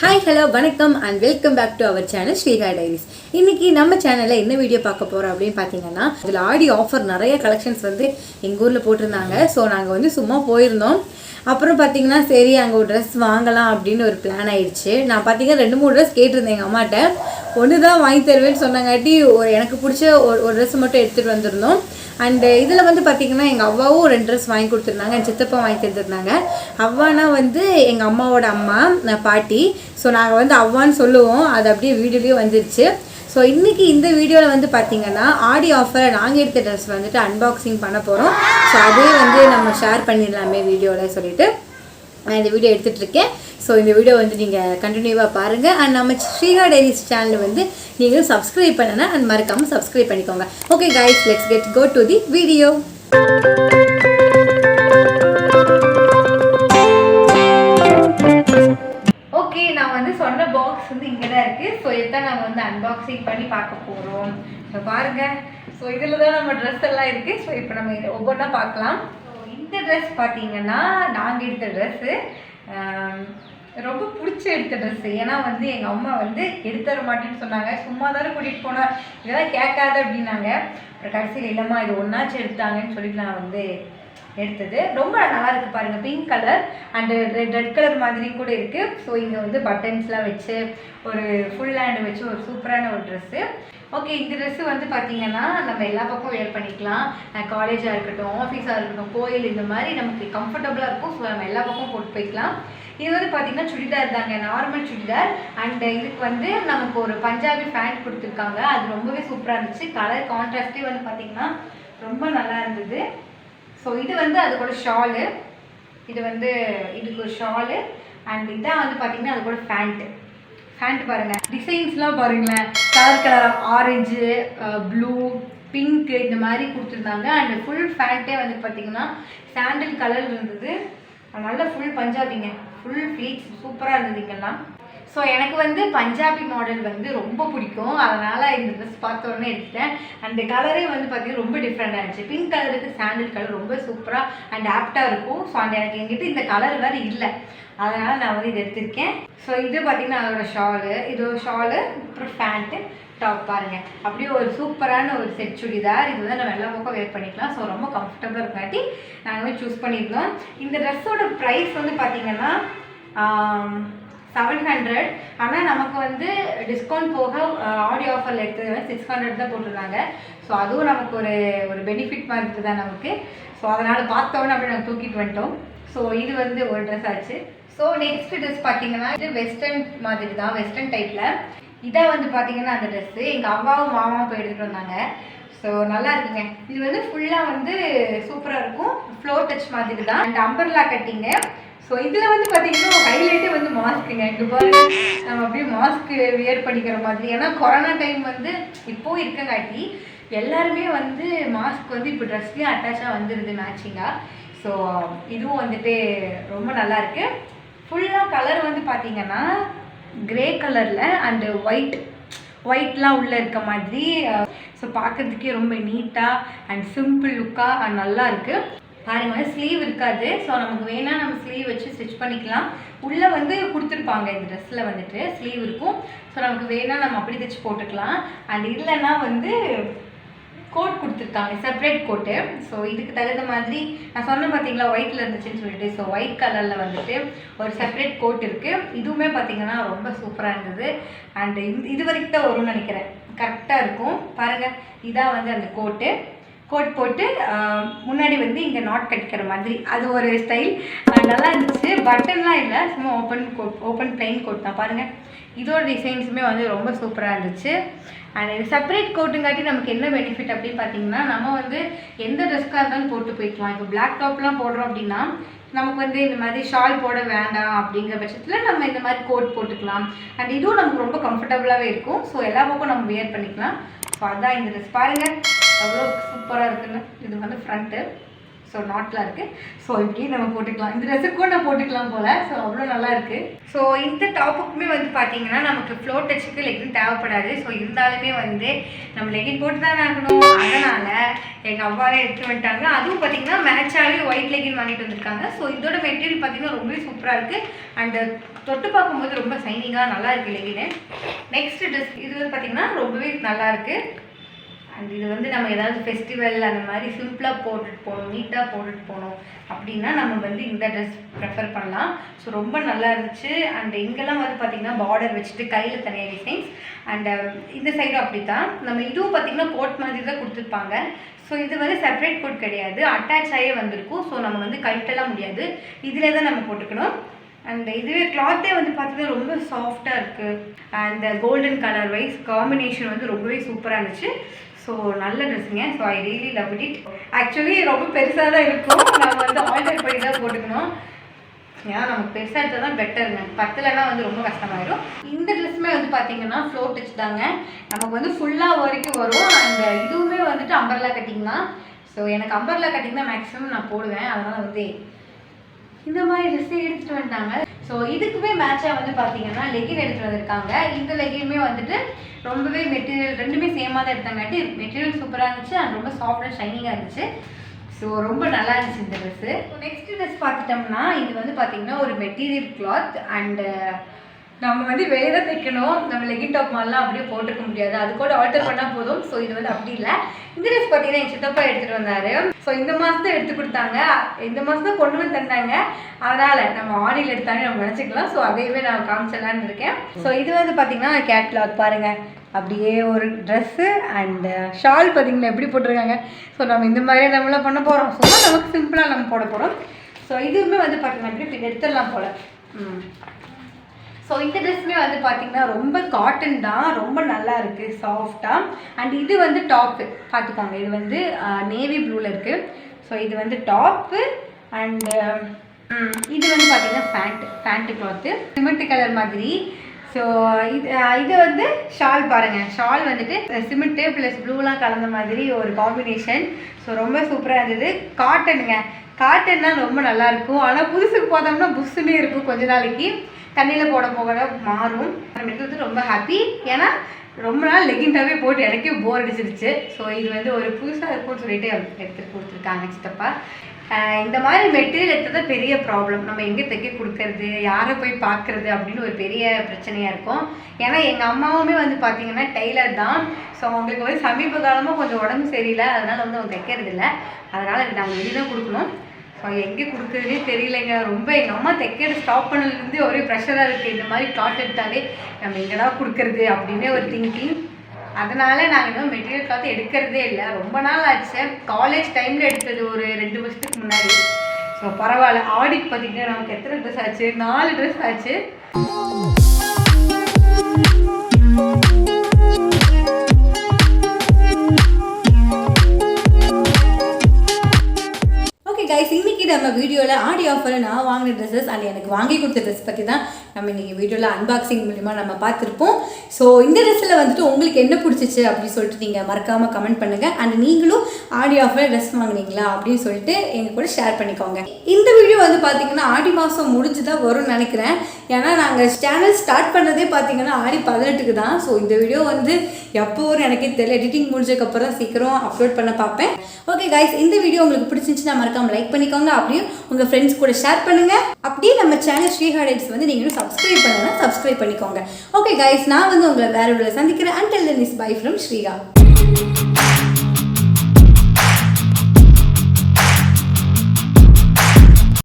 Hi hello வணக்கம் and welcome back to our channel Sriha diaries. இன்னைக்கு நம்ம சேனலில் என்ன வீடியோ பார்க்க போகிறோம் அப்படின்னு பார்த்தீங்கன்னா, இதில் ஆடி ஆஃபர் நிறைய கலெக்ஷன்ஸ் வந்து எங்கள் ஊரில் போட்டிருந்தாங்க. ஸோ நாங்கள் வந்து சும்மா போயிருந்தோம். அப்புறம் பார்த்தீங்கன்னா சரி அங்கே ஒரு ட்ரெஸ் வாங்கலாம் அப்படின்னு ஒரு பிளான் ஆயிடுச்சு. நான் பார்த்தீங்கன்னா 2-3 ட்ரெஸ் கேட்டிருந்தேன் எங்கள் அம்மாட்ட. ஒன்று தான் வாங்கி தருவேன்னு சொன்னாங்காட்டி எனக்கு பிடிச்ச ஒரு ட்ரெஸ் மட்டும் எடுத்துகிட்டு வந்திருந்தோம். அண்டு இதில் வந்து பார்த்திங்கன்னா எங்கள் அவ்வாவும் 2 ட்ரெஸ் வாங்கி கொடுத்துருந்தாங்க. என் சித்தப்பா வாங்கி தந்துருந்தாங்க. அவ்வானா வந்து எங்கள் அம்மாவோட அம்மா பாட்டி. ஸோ நாங்கள் வந்து அவ்வான்னு சொல்லுவோம். அது அப்படியே வீடியோலேயே வந்துருச்சு. ஸோ இன்றைக்கி இந்த வீடியோவில் வந்து பார்த்திங்கன்னா ஆடி ஆஃபரை நாங்கள் எடுத்த ட்ரெஸ் வந்துட்டு அன்பாக்சிங் பண்ண போகிறோம். ஸோ அதே வந்து நம்ம ஷேர் பண்ணிடலாமே வீடியோவில் சொல்லிவிட்டு நான் இந்த வீடியோ எடுத்துகிட்ருக்கேன். ஸோ இந்த வீடியோ வந்து நீங்கள் கண்டினியூவாக பாருங்கள். அண்ட் நம்ம ஸ்ரீஹா டைரிஸ் சேனல் வந்து நீங்கள் சப்ஸ்கிரைப் பண்ணனா அண்ட் மறக்காமல் சப்ஸ்கிரைப் பண்ணிக்கோங்க. Okay guys, let's go to the video. Okay, நான் வந்து சொன்ன பாக்ஸ் வந்து இங்கே தான் இருக்குது. ஸோ இதான் நாங்கள் வந்து அன்பாக்சிங் பண்ணி பார்க்க போகிறோம். ஸோ பாருங்கள், ஸோ இதில் தான் நம்ம ட்ரெஸ் எல்லாம் இருக்குது. ஸோ இப்போ நம்ம இதை ஒவ்வொன்றா பார்க்கலாம். ஸோ இந்த ட்ரெஸ் பார்த்தீங்கன்னா நாங்கள் எடுத்த ட்ரெஸ்ஸு ரொம்ப பிடிச்ச எடுத்த ட்ரெஸ்ஸு. ஏன்னா வந்து எங்கள் அம்மா வந்து எடுத்துற மாட்டேன்னு சொன்னாங்க. சும்மா தானே கூட்டிகிட்டு போனால் இதெல்லாம் கேட்காத அப்படின்னாங்க. அப்புறம் கடைசியில் இல்லைம்மா இது ஒன்றாச்சும் எடுத்தாங்கன்னு சொல்லிட்டு நான் வந்து எடுத்தது. ரொம்ப நல்லா இருக்குது பாருங்கள். Pink colour and red colour மாதிரி கூட இருக்குது. ஸோ இங்கே வந்து பட்டன்ஸ்லாம் வச்சு ஒரு ஃபுல் ஹேண்டு வச்சு ஒரு சூப்பரான ஒரு ட்ரெஸ்ஸு. ஓகே, இந்த ட்ரெஸ்ஸு வந்து பார்த்திங்கன்னா நம்ம எல்லா பக்கம் வேர் பண்ணிக்கலாம். காலேஜாக இருக்கட்டும், ஆஃபீஸாக இருக்கட்டும், கோயில், இந்த மாதிரி நமக்கு கம்ஃபர்டபுளாக இருக்கும். ஸோ நம்ம எல்லா பக்கம் போட்டு போய்க்கலாம். இது வந்து பார்த்திங்கன்னா சுடிதார் தாங்க, நார்மல் சுடிதார். அண்டு இதுக்கு வந்து நமக்கு ஒரு பஞ்சாபி பேண்ட் கொடுத்துருக்காங்க. அது ரொம்பவே சூப்பராக இருந்துச்சு. கலர் கான்ட்ராஸ்டே வந்து பார்த்திங்கன்னா ரொம்ப நல்லா இருந்தது. ஸோ இது வந்து அது கூட ஷாலு, இது வந்து இதுக்கு ஒரு ஷாலு. அண்ட் இதான் வந்து பார்த்திங்கன்னா அது கூட ஃபேண்ட் பாருங்கள். டிசைன்ஸ்லாம் பாருங்களேன். கலர் ஆரஞ்சு, ப்ளூ, பிங்க்கு இந்த மாதிரி கொடுத்துருந்தாங்க. அண்ட் ஃபுல் ஃபேண்ட்டே வந்து பார்த்திங்கன்னா சாண்டில் கலர் இருந்தது. நல்ல ஃபுல் பஞ்சாபிங்க, ஃபுல் ஃப்ளீட்ஸ் சூப்பராக இருந்தது இங்கெல்லாம். ஸோ எனக்கு வந்து பஞ்சாபி மாடல் வந்து ரொம்ப பிடிக்கும். அதனால் இந்த ட்ரெஸ் பார்த்த உடனே எடுத்துட்டேன். அந்த கலரே வந்து பார்த்திங்கன்னா ரொம்ப டிஃப்ரெண்டாக இருந்துச்சு. பிங்க் கலருக்கு சாண்டில் கலர் ரொம்ப சூப்பராக அண்ட் ஆப்டாக இருக்கும். ஸோ அந்த எனக்கு என்கிட்ட இந்த கலர் வேறு இல்லை, அதனால் நான் வந்து இது எடுத்திருக்கேன். ஸோ இது பார்த்திங்கன்னா அதோட ஷாலு, இது ஒரு ஷாலு, அப்புறம் பேண்ட்டு, டாப் பாருங்கள். அப்படியே ஒரு சூப்பரான ஒரு செட் சுடிதார். இது வந்து நம்ம எல்லா பக்கம் வேர் பண்ணிக்கலாம். ஸோ ரொம்ப கம்ஃபர்டபுளாக இருக்காட்டி நாங்கள் வந்து சூஸ் பண்ணியிருந்தோம். இந்த ட்ரெஸ்ஸோட ப்ரைஸ் வந்து பார்த்திங்கன்னா 700. ஆனால் நமக்கு வந்து டிஸ்கவுண்ட் போக ஆடி ஆஃபரில் எடுத்தது வந்து 600 தான் போட்டிருந்தாங்க. ஸோ அதுவும் நமக்கு ஒரு பெனிஃபிட் மாதிரி இருக்குது தான் நமக்கு. ஸோ அதனால் பார்த்தோன்னே அப்படி நாங்கள் தூக்கிட்டு வந்துட்டோம். ஸோ இது வந்து ஒரு ட்ரெஸ் ஆச்சு. ஸோ நெக்ஸ்ட் ட்ரெஸ் பார்த்தீங்கன்னா இது வெஸ்டர்ன் மாதிரி தான், வெஸ்டர்ன் டைப்பில். இதான் வந்து பார்த்தீங்கன்னா அந்த ட்ரெஸ்ஸு எங்கள் அம்மாவும் மாமாவும் போய் எடுத்துகிட்டு வந்தாங்க. ஸோ நல்லா இருக்குங்க. இது வந்து ஃபுல்லாக வந்து சூப்பராக இருக்கும். ஃப்ளோர் டச் மாதிரி தான் அண்ட் அம்பர்லா கட்டிங்க. ஸோ இதில் வந்து பார்த்திங்கன்னா ஹைலைட்டே வந்து மாஸ்க்குங்க. இங்கே பாருங்க, நம்ம அப்படியே மாஸ்க்கு வியர் பண்ணிக்கிற மாதிரி. ஏன்னா கொரோனா டைம் வந்து இப்போது இருக்கங்காட்டி எல்லாருமே வந்து மாஸ்க் வந்து இப்போ ட்ரெஸ்லேயும் அட்டாச்சாக வந்துடுது மேட்சிங்காக. ஸோ இதுவும் வந்துட்டு ரொம்ப நல்லாயிருக்கு. ஃபுல்லாக கலர் வந்து பார்த்திங்கன்னா கிரே கலரில் அண்டு ஒயிட்லாம் உள்ளே இருக்க மாதிரி. ஸோ பார்க்குறதுக்கே ரொம்ப நீட்டாக அண்ட் சிம்பிள் லுக்காக நல்லா இருக்குது பாருங்கள். ஸ்லீவ் இருக்காது. ஸோ நமக்கு வேணால் நம்ம ஸ்லீவ் வச்சு ஸ்டிச் பண்ணிக்கலாம். உள்ளே வந்து கொடுத்துருப்பாங்க இந்த ட்ரெஸ்ஸில் வந்துட்டு ஸ்லீவ் இருக்கும். ஸோ நமக்கு வேணால் நம்ம அப்படி தைச்சி போட்டுக்கலாம். அண்ட் இல்லைன்னா வந்து கோட் கொடுத்துருக்காங்க, செப்பரேட் கோட்டு. ஸோ இதுக்கு தகுந்த மாதிரி நான் சொன்னேன் பார்த்தீங்களா ஒயிட்டில் இருந்துச்சுன்னு சொல்லிட்டு. ஸோ ஒயிட் கலரில் வந்துட்டு ஒரு செப்பரேட் கோட் இருக்குது. இதுவுமே பார்த்திங்கன்னா ரொம்ப சூப்பராக இருந்தது. அண்டு இது வரைக்கும் தான் வரும்னு நினைக்கிறேன். கரெக்டாக இருக்கும் பாருங்கள். இதான் வந்து அந்த கோட் போட்டு முன்னாடி வந்து இங்கே நாட் கட்டிக்கிற மாதிரி அது ஒரு ஸ்டைல் நல்லா இருந்துச்சு. பட்டன்லாம் இல்லை, சும்மா ஓப்பன் பிளைன் கோட் தான் பாருங்கள். இதோட டிசைன்ஸுமே வந்து ரொம்ப சூப்பராக இருந்துச்சு. அண்ட் இது செப்பரேட் கோட்டுங்காட்டி நமக்கு என்ன பெனிஃபிட் அப்படின்னு பார்த்தீங்கன்னா, நம்ம வந்து எந்த ட்ரெஸ்க்காக இருந்தாலும் போட்டு போய்க்கலாம். இப்போ பிளாக் டாப்லாம் போடுறோம் அப்படின்னா நமக்கு வந்து இந்த மாதிரி ஷால் போட வேண்டாம் அப்படிங்கிற பட்சத்தில் நம்ம இந்த மாதிரி கோட் போட்டுக்கலாம். அண்ட் இதுவும் நமக்கு ரொம்ப கம்ஃபர்டபுளாகவே இருக்கும். ஸோ எல்லா பக்கம் நம்ம வியர் பண்ணிக்கலாம். ஸோ அதுதான் இந்த ட்ரெஸ் பாருங்கள், அவ்வளோ சூப்பராக இருக்குன்னு. இது வந்து ஃப்ரண்ட்டு. ஸோ நாட்லாம் இருக்குது. ஸோ இப்படி நம்ம போட்டுக்கலாம். இந்த ட்ரெஸ்ஸுக்கும் நான் போட்டுக்கலாம் போல். ஸோ அவ்வளோ நல்லா இருக்குது. ஸோ இந்த டாப்புக்குமே வந்து பார்த்தீங்கன்னா நமக்கு ஃப்ளோர் டச்சுக்கு லெகின் தேவைப்படாது. ஸோ இருந்தாலுமே வந்து நம்ம லெகின் போட்டு தானே ஆகணும். அதனால் எங்கள் அவ்வாறே எடுத்து வந்துட்டாங்க. அதுவும் பார்த்தீங்கன்னா மேட்சாகவே ஒயிட் லெகின் வாங்கிட்டு வந்திருக்காங்க. ஸோ இதோட மெட்டீரியல் பார்த்தீங்கன்னா ரொம்பவே சூப்பராக இருக்குது. அண்டு தொட்டு பார்க்கும்போது ரொம்ப சைனிங்காக நல்லா இருக்குது லெகின். நெக்ஸ்ட் ட்ரெஸ் இது வந்து பார்த்தீங்கன்னா ரொம்பவே நல்லா இருக்குது. அண்ட் இது வந்து நம்ம ஏதாவது ஃபெஸ்டிவல் அந்த மாதிரி சிம்பிளாக போட்டுட்டு போகணும், நீட்டாக போட்டுட்டு போகணும் அப்படின்னா நம்ம வந்து இந்த ட்ரெஸ் ப்ரெஃபர் பண்ணலாம். ஸோ ரொம்ப நல்லா இருந்துச்சு. அண்ட் இங்கெல்லாம் வந்து பார்த்திங்கன்னா பார்டர் வச்சுட்டு கையில் தனியாக டிசைன்ஸ். அண்ட் இந்த சைடும் அப்படி தான். நம்ம இதுவும் பார்த்திங்கன்னா கோட் மாதிரி தான் கொடுத்துருப்பாங்க. ஸோ இது வந்து செப்பரேட் கோட் கிடையாது, அட்டாச் ஆகியே வந்திருக்கும். ஸோ நம்ம வந்து கழட்டலாம் முடியாது, இதில் தான் நம்ம போட்டுக்கணும். அண்ட் இதுவே கிளாத்தே வந்து பார்த்தீங்கன்னா ரொம்ப சாஃப்டாக இருக்குது. And golden colour wise combination வந்து ரொம்பவே சூப்பராக இருந்துச்சு. ஸோ நல்ல ட்ரெஸ்ஸுங்க. So I really love it. Actually ரொம்ப பெருசாக தான் இருக்கும், நம்ம வந்து ஆல்டர் பண்ணி தான் போட்டுக்கணும். ஏன்னா நமக்கு பெருசாக எடுத்தால் தான் பெட்டருங்க, பத்தலைன்னா வந்து ரொம்ப கஷ்டமாயிடும். இந்த ட்ரெஸ்ஸுமே வந்து பார்த்தீங்கன்னா ஃப்ளோர் டச் தாங்க, நமக்கு வந்து ஃபுல்லாக வரைக்கும் வரும். அண்ட் இதுவுமே வந்துட்டு அம்பர்லா கட்டிங் தான். ஸோ எனக்கு அம்பர்லா கட்டிங் தான் மேக்ஸிமம் நான் போடுவேன். அதனால் வந்து இந்த மாதிரி ட்ரெஸ்ஸே எடுத்துகிட்டு வந்துட்டாங்க. ஸோ இதுக்குமே மேட்சாக வந்து பார்த்தீங்கன்னா லெகின் எடுத்துகிட்டு வந்திருக்காங்க. இந்த லெகினுமே வந்துட்டு ரொம்பவே மெட்டீரியல் ரெண்டுமே சேமாக தான் எடுத்தாங்காட்டி மெட்டீரியல் சூப்பராக இருந்துச்சு. அண்ட் ரொம்ப சாஃப்ட் அண்ட் ஷைனிங்காக இருந்துச்சு. ஸோ ரொம்ப நல்லா இருந்துச்சு இந்த ட்ரெஸ்ஸு. நெக்ஸ்ட் ட்ரெஸ் பார்த்துட்டோம்னா இது வந்து பார்த்தீங்கன்னா ஒரு மெட்டீரியல் கிளாத். அண்டு நம்ம வந்து வெளியே தான் தைக்கணும், நம்ம லெகின் டாப் மாதிரிலாம் அப்படியே போட்டுக்க முடியாது, அது கூட ஆல்டர் பண்ணால் போதும். ஸோ இது வந்து அப்படி இல்லை. இந்த ட்ரெஸ் பார்த்தீங்கன்னா எங்கள் சித்தப்பா எடுத்துகிட்டு வந்தார். ஸோ இந்த மாதம் தான் எடுத்து கொடுத்தாங்க, இந்த மாதம் தான் கொண்டு வந்து தந்தாங்க. அதனால் நம்ம ஆடியில் எடுத்தாங்க நம்ம நினச்சிக்கலாம். ஸோ அதையவே நான் காமிச்சிடலான்னு இருக்கேன். ஸோ இது வந்து பார்த்தீங்கன்னா கேட்லாக் பாருங்கள், அப்படியே ஒரு ட்ரெஸ்ஸு அண்டு ஷால் பார்த்தீங்கன்னா எப்படி போட்டிருக்காங்க. ஸோ நம்ம இந்த மாதிரியே நம்மளாம் பண்ண போகிறோம். ஸோ நமக்கு சிம்பிளாக நம்ம போட போகிறோம். ஸோ இதுவுமே வந்து பார்த்தீங்கன்னா இப்படி எடுத்துடலாம் போல். ஸோ இந்த ட்ரெஸ்ஸுமே வந்து பார்த்திங்கன்னா ரொம்ப காட்டன் தான், ரொம்ப நல்லா இருக்குது சாஃப்டாக. அண்ட் இது வந்து டாப்பு பார்த்துக்கோங்க, இது வந்து நேவி ப்ளூவில் இருக்குது. ஸோ இது வந்து டாப்பு. அண்டு இது வந்து பார்த்திங்கன்னா பேண்ட்டு கிளாத்து சிமெண்ட் கலர் மாதிரி. ஸோ இது வந்து ஷால் பாருங்கள், ஷால் வந்துட்டு சிமெண்ட்டு ப்ளஸ் ப்ளூலாம் கலந்த மாதிரி ஒரு காம்பினேஷன். ஸோ ரொம்ப சூப்பராக இருந்தது. காட்டனுங்க, காட்டன்னா ரொம்ப நல்லாயிருக்கும். ஆனால் புதுசுக்கு போதோம்னா புஷ்ஷுன்னே இருக்கும், கொஞ்ச நாளைக்கு தண்ணியில் போட போக மாறும். நம்ம வந்து ரொம்ப ஹாப்பி, ஏன்னா ரொம்ப நாள் லெகின்டாகவே போட்டு எனக்கே போர் அடிச்சிருச்சு. ஸோ இது வந்து ஒரு புதுசாக இருக்கும்னு சொல்லிட்டு எடுத்துகிட்டு கொடுத்துருக்காங்க சித்தப்பா. இந்த மாதிரி மெட்டீரியல் எடுத்தது பெரிய ப்ராப்ளம். நம்ம எங்கே தைக்க கொடுக்கறது, யாரை போய் பார்க்குறது அப்படின்னு ஒரு பெரிய பிரச்சனையாக இருக்கும். ஏன்னா எங்கள் அம்மாவுமே வந்து பார்த்திங்கன்னா டெய்லர் தான். ஸோ அவங்களுக்கு வந்து சமீப காலமாக கொஞ்சம் உடம்பு சரியில்லை, அதனால் வந்து அவங்க தைக்கிறது இல்லை. அதனால் நாங்கள் வெளியே தான் கொடுக்கணும். ஸோ எங்கே கொடுக்குறதுனே தெரியலைங்க. ரொம்ப எங்கள் அம்மா தைக்கிறது ஸ்டாப் பண்ணதுலேருந்து ஒரே ப்ரெஷராக இருக்குது. இந்த மாதிரி கிளாத் எடுத்தாலே நம்ம எங்கடா கொடுக்குறது அப்படின்னே ஒரு திங்கிங். அதனால் நாங்கள் இன்னும் மெட்டீரியல் கிளாத் எடுக்கிறதே இல்லை. ரொம்ப நாள் ஆச்சு, காலேஜ் டைமில் எடுத்தது ஒரு 2 வருஷத்துக்கு முன்னாடி. ஸோ பரவாயில்ல. ஆடிக்கு பார்த்திங்கன்னா நமக்கு எத்தனை ட்ரெஸ் ஆச்சு, 4 ட்ரெஸ் ஆச்சு. கைஸ், இன்றைக்கி நம்ம வீடியோவில் ஆடி ஆஃபரில் நான் வாங்கின ட்ரெஸ்ஸஸ் அண்ட் எனக்கு வாங்கி கொடுத்த ட்ரெஸ் பற்றி தான் நம்ம இன்றைக்கி வீடியோவில் அன்பாக்சிங் மூலிமா நம்ம பார்த்துருப்போம். ஸோ இந்த ட்ரெஸ்ஸில் வந்துட்டு உங்களுக்கு என்ன பிடிச்சிச்சு அப்படின்னு சொல்லிட்டு நீங்கள் மறக்காமல் கமெண்ட் பண்ணுங்கள். அண்ட் நீங்களும் ஆடி ஆஃபரில் ட்ரெஸ் வாங்கினீங்களா அப்படின்னு சொல்லிட்டு எங்கள் கூட ஷேர் பண்ணிக்கோங்க. இந்த வீடியோ வந்து பார்த்திங்கன்னா ஆடி மாதம் முடிஞ்சு தான் வரும்னு நினைக்கிறேன். ஏன்னா நாங்கள் சேனல் ஸ்டார்ட் பண்ணதே பார்த்திங்கன்னா ஆடி 18க்கு தான். ஸோ இந்த வீடியோ வந்து எப்போ வரும் எனக்கே தெரியல, எடிட்டிங் முடிஞ்சதுக்கப்புறம் சீக்கிரம் அப்லோட் பண்ண பார்ப்பேன். ஓகே கைஸ், இந்த வீடியோ உங்களுக்கு பிடிச்சிருந்துச்சுன்னா மறக்காமல் லைக் பண்ணிக்கோங்க. அப்படியும் உங்கள் ஃப்ரெண்ட்ஸ் கூட ஷேர் பண்ணுங்கள். அப்படியே நம்ம சேனல் ஸ்ரீஹா டைரிஸ் வந்து நீங்களும் சப்ஸ்கிரைப் பண்ணுங்கன்னா சப்ஸ்கிரைப் பண்ணிக்கோங்க. ஓகே கைஸ், நான் வந்து உங்களை வேற ஒரு சந்திக்கிறேன். Until then is bye from Srihaa.